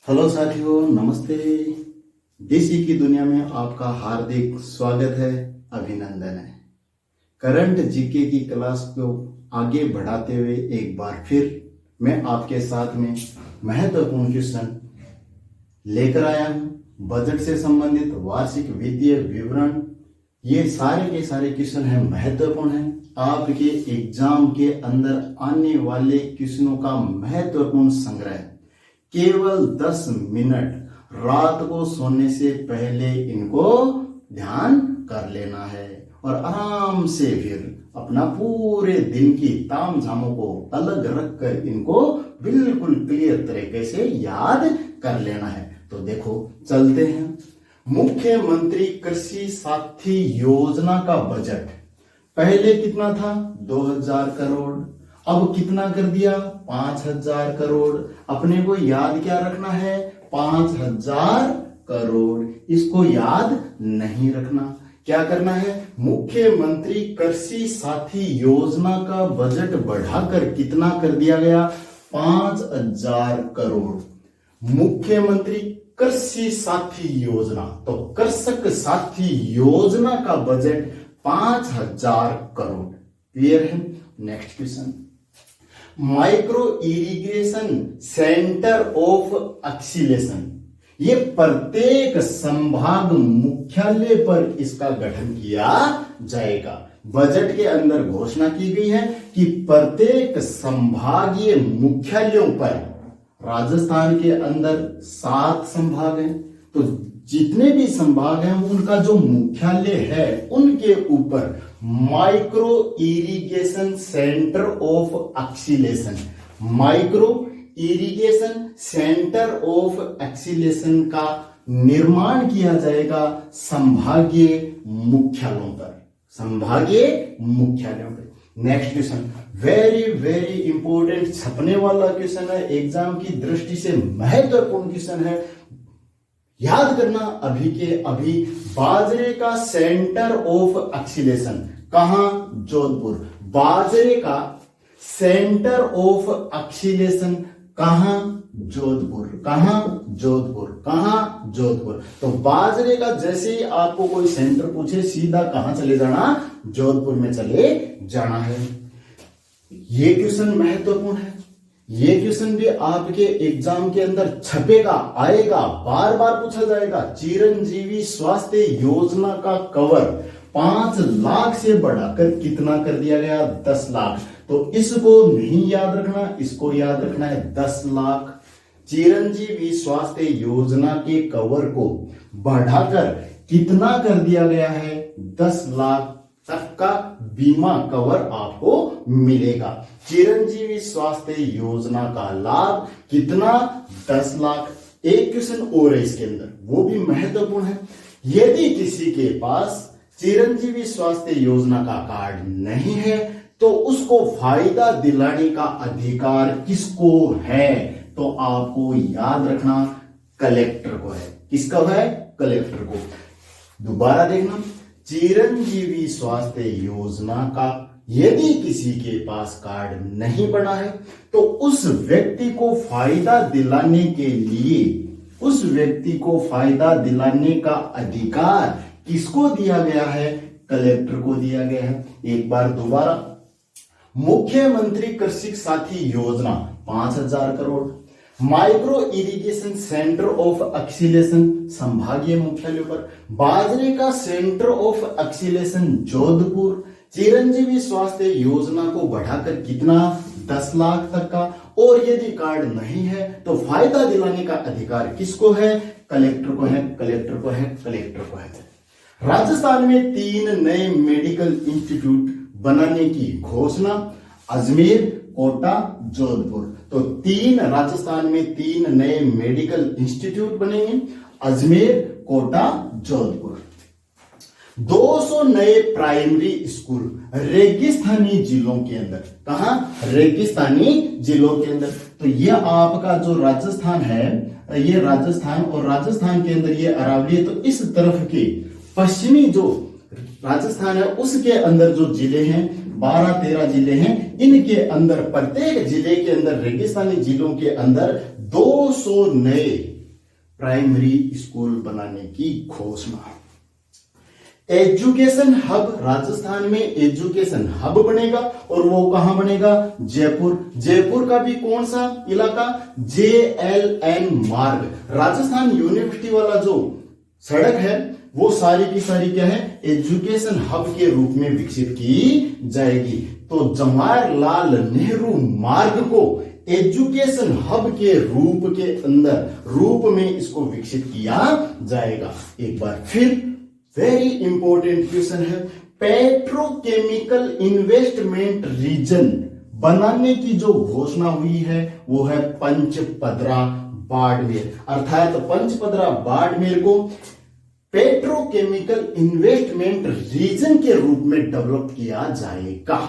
Hello साथियों, नमस्ते। DC की दुनिया में आपका हार्दिक स्वागत है, अभिनंदन है। करंट जीके की क्लास को आगे बढ़ाते हुए एक बार फिर मैं आपके साथ में महत्वपूर्ण क्वेश्चन लेकर आया हूं। बजट से संबंधित वार्षिक वित्तीय विवरण, ये सारे के सारे क्वेश्चन हैं, महत्वपूर्ण हैं। आपके एग्जाम के अंदर आने वाले क्वेश्चनों का महत्वपूर्ण संग्रह। केवल 10 मिनट रात को सोने से पहले इनको ध्यान कर लेना है और आराम से फिर अपना पूरे दिन की ताम झामों को अलग रख कर इनको बिल्कुल क्लियर तरीके से याद कर लेना है। तो देखो, चलते हैं। मुख्यमंत्री कृषि साथी योजना का बजट पहले कितना था? 2000 करोड़। अब कितना कर दिया? 5000 करोड़। अपने को याद क्या रखना है? 5000 करोड़। इसको याद नहीं रखना। क्या करना है? मुख्यमंत्री कृषि साथी योजना का बजट बढ़ाकर कितना कर दिया गया? 5000 करोड़। मुख्यमंत्री कृषि साथी योजना, तो कृषक साथी योजना का बजट 5000 करोड़। क्लियर है? Next question. Micro irrigation centre of acceleration, ये प्रत्येक संभाग मुख्यालय पर इसका गठन किया जाएगा। बजट के अंदर घोषणा की गई है कि प्रत्येक संभागीय मुख्यालयों पर, राजस्थान के अंदर 7 संभाग हैं, तो जितने भी संभाग हैं उनका जो मुख्यालय है उनके ऊपर micro irrigation centre of acceleration, micro irrigation centre of acceleration का निर्माण किया जाएगा संभागीय मुख्यालयों पर, संभागीय मुख्यालयों पर। Next question, very very important, छपने वाला क्वेश्चन है, एग्जाम की दृष्टि से महत्वपूर्ण क्वेश्चन है, याद करना अभी के अभी। बाजरे का सेंटर ऑफ एक्सीलेशन कहां? जोधपुर। बाजरे का सेंटर ऑफ एक्सीलेशन कहां? जोधपुर। कहां? जोधपुर। कहां? जोधपुर। तो बाजरे का जैसे ही आपको कोई सेंटर पूछे, सीधा कहां चले जाना? जोधपुर में चले जाना है। ये क्वेश्चन महत्वपूर्ण है। ये क्वेश्चन भी आपके एग्जाम के अंदर छपेगा, आएगा, बार बार पूछा जाएगा। चिरंजीवी स्वास्थ्य योजना का कवर 5 लाख से बढ़ाकर कितना कर दिया गया? 10 लाख। तो इसको नहीं याद रखना, इसको याद रखना है 10 लाख। चिरंजीवी स्वास्थ्य योजना के कवर को बढ़ाकर कितना कर दिया गया है? 10 लाख तक का बीमा कवर आपको मिलेगा। चिरंजीवी स्वास्थ्य योजना का लाभ कितना? 10 लाख। एक क्वेश्चन और है इसके अंदर, वो भी महत्वपूर्ण है। यदि किसी के पास चिरंजीवी स्वास्थ्य योजना का कार्ड नहीं है तो उसको फायदा दिलाने का अधिकार किसको है? तो आपको याद रखना, कलेक्टर को है। किसका है? कलेक्टर को। दोबारा देखना, चिरंजीवी स्वास्थ्य योजना का यदि किसी के पास कार्ड नहीं बना है तो उस व्यक्ति को फायदा दिलाने के लिए, उस व्यक्ति को फायदा दिलाने का अधिकार किसको दिया गया है? कलेक्टर को दिया गया है। एक बार दोबारा, मुख्यमंत्री कृषि साथी योजना 5000 crore, micro irrigation centre of acceleration संभागीय मुख्यालयों पर, बाजरे का centre of acceleration Jodhpur, Chiranjeevi स्वास्थ्य योजना को बढ़ाकर कितना? 10 लाख तक का। और यदि कार्ड नहीं है तो फायदा दिलाने का अधिकार किसको है? कलेक्टर को है, कलेक्टर को है, कलेक्टर को है। राजस्थान में 3 नए मेडिकल इंस्टीट्यूट बनाने की घोषणा, अजमेर, कोटा, जोधपुर। तो राजस्थान में 3 नए मेडिकल इंस्टीट्यूट बनेंगे, अजमेर, कोटा, जोधपुर। 200 नए प्राइमरी स्कूल रेगिस्तानी जिलों के अंदर। कहां? रेगिस्तानी जिलों के अंदर। तो ये आपका जो राजस्थान है, ये राजस्थान, और राजस्थान के अंदर ये अरावली है, तो इस तरफ के पश्चिमी जो राजस्थान है उसके अंदर जो जिले हैं, 12-13 जिले हैं, इनके अंदर प्रत्येक जिले के अंदर, रेगिस्तानी जिलों के अंदर 200 नए प्राइमरी स्कूल बनाने की घोषणा। एजुकेशन हब, राजस्थान में एजुकेशन हब बनेगा और वो कहां बनेगा? जयपुर। जयपुर का भी कौन सा इलाका? JLN मार्ग। राजस्थान यूनिवर्सिटी वाला जो सड़क है वो सारी की सारी क्या है? एजुकेशन हब के रूप में विकसित की जाएगी। तो जवाहरलाल नेहरू मार्ग को एजुकेशन हब के रूप में इसको विकसित किया जाएगा। एक बार फिर वेरी इंपॉर्टेंट क्वेश्चन है, पेट्रोकेमिकल इन्वेस्टमेंट रीजन बनाने की जो घोषणा हुई है वो है पंचपदरा बाड़मेर। अर्थात पंचपदरा बाड़मेर को पेट्रोकेमिकल इन्वेस्टमेंट रीजन के रूप में डेवलप किया जाएगा।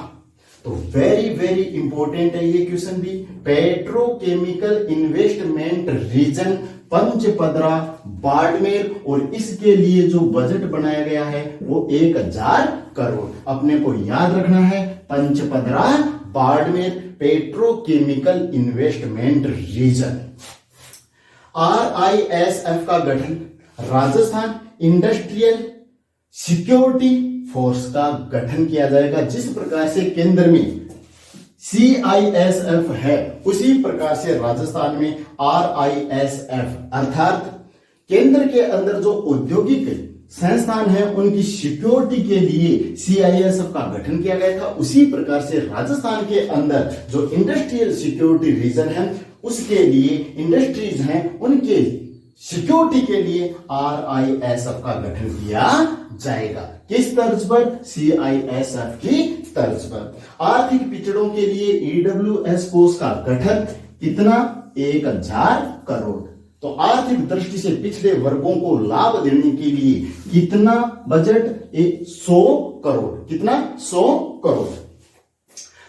तो वेरी वेरी इंपॉर्टेंट है ये क्वेश्चन भी। Petrochemical investment region Pachpadra Barmer, और इसके लिए जो बजट बनाया गया है वो 1000 करोड़। अपने को याद रखना है Panchpadra Barmer petrochemical investment region. RISF का गठन राजस्थान इंडस्ट्रियल सिक्योरिटी फोर्स का गठन किया जाएगा। जिस प्रकार से केंद्र में CISF है उसी प्रकार से राजस्थान में RISF अर्थात केंद्र के अंदर जो औद्योगिक संस्थान है उनकी सिक्योरिटी के लिए CISF का गठन किया गया था। उसी प्रकार से राजस्थान के अंदर जो इंडस्ट्रियल सिक्योरिटी रीजन है उसके लिए इंडस्ट्रीज हैं उनके सिक्योरिटी के लिए RISF का गठन किया जाएगा। किस तर्ज पर? CISF की तर्ज पर। आर्थिक पिछड़ों के लिए EWS कोष का गठन कितना? 1000 करोड़। तो आर्थिक दृष्टि से पिछड़े वर्गों को लाभ देने के लिए कितना बजट? 100 करोड़। कितना? 100 करोड़।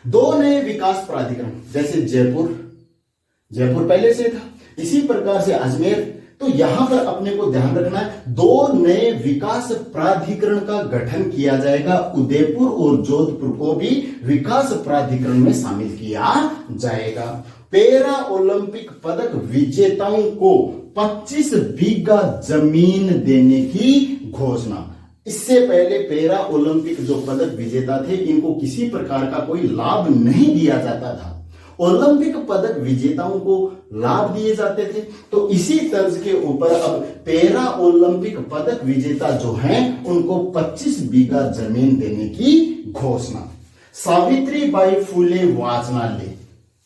2 नए विकास प्राधिकरण, जैसे जयपुर पहले से था, इसी प्रकार से अजमेर। तो यहां पर अपने को ध्यान रखना है 2 नए विकास प्राधिकरण का गठन किया जाएगा। उदयपुर और जोधपुर को भी विकास प्राधिकरण में शामिल किया जाएगा। पैरा ओलंपिक पदक विजेताओं को 25 बीघा जमीन देने की घोषणा। इससे पहले पैरा ओलंपिक जो पदक विजेता थे इनको किसी प्रकार का कोई लाभ नहीं दिया जाता था। ओलंपिक पदक विजेताओं को लाभ दिए जाते थे। तो इसी तर्ज के ऊपर अब पैरा ओलंपिक पदक विजेता जो हैं उनको 25 बीघा जमीन देने की घोषणा। सावित्रीबाई फुले वाचनालय,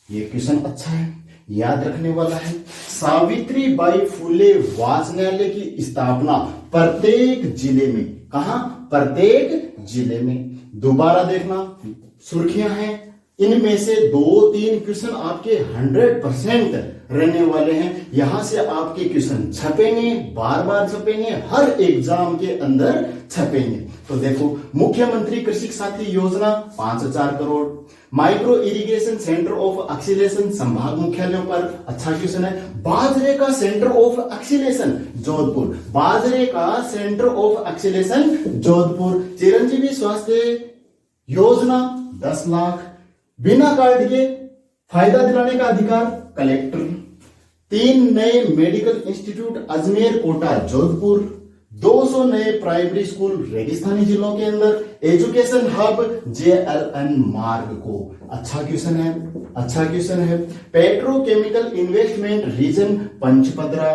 ये क्वेश्चन अच्छा है, याद रखने वाला है। सावित्रीबाई फुले वाचनालय की स्थापना प्रत्येक जिले में, कहां? प्रत्येक जिले में। दोबारा देखना, सुर्खियां हैं, इनमें से 2-3 क्वेश्चन आपके 100% रहने वाले हैं। यहां से आपके क्वेश्चन छपेंगे, बार बार छपेंगे, हर एग्जाम के अंदर छपेंगे। तो देखो, मुख्यमंत्री कृषि साथी योजना 5000 crore. Micro irrigation centre of acceleration संभाग मुख्यालयों पर, अच्छा क्वेश्चन है। बाजरे का सेंटर ऑफ एक्सीलेशन जोधपुर, बाजरे का centre of acceleration Jodhpur. Chiranjeevi स्वास्थ्य योजना 10 लाख। बिना कार्ड के फायदा दिलाने का अधिकार कलेक्टर। 3 नए मेडिकल इंस्टीट्यूट अजमेर, कोटा, जोधपुर। 200 नए प्राइमरी स्कूल रेगिस्तानी जिलों के अंदर। एजुकेशन हब JLN मार्ग को, अच्छा क्वेश्चन है, अच्छा क्वेश्चन है। Petrochemical investment region Panchpadra,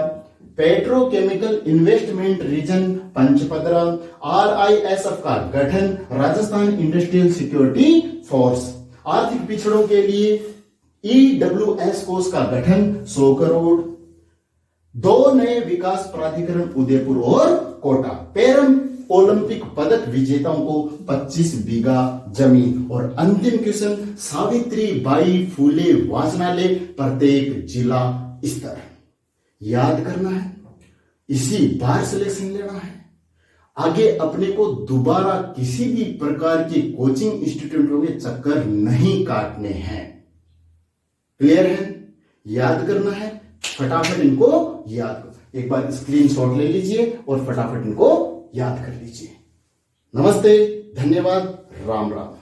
petrochemical investment region Panchpadra. RISF का गठन राजस्थान इंडस्ट्रियल सिक्योरिटी फोर्स। आर्थिक पिछड़ों के लिए EWS कोष का गठन 100 करोड़। 2 नए विकास प्राधिकरण उदयपुर और कोटा। पैरम ओलंपिक पदक विजेताओं को 25 बीघा जमीन। और अंतिम क्वेश्चन, सावित्रीबाई फुले वाचनालय प्रत्येक जिला स्तर। याद करना है, इसी बार सिलेक्शन लेना है। आगे अपने को दोबारा किसी भी प्रकार की कोचिंग इंस्टीट्यूटों के चक्कर नहीं काटने हैं। क्लियर है? याद करना है, फटाफट इनको याद करो। एक बार स्क्रीनशॉट ले लीजिए और फटाफट इनको याद कर लीजिए। नमस्ते, धन्यवाद, राम राम।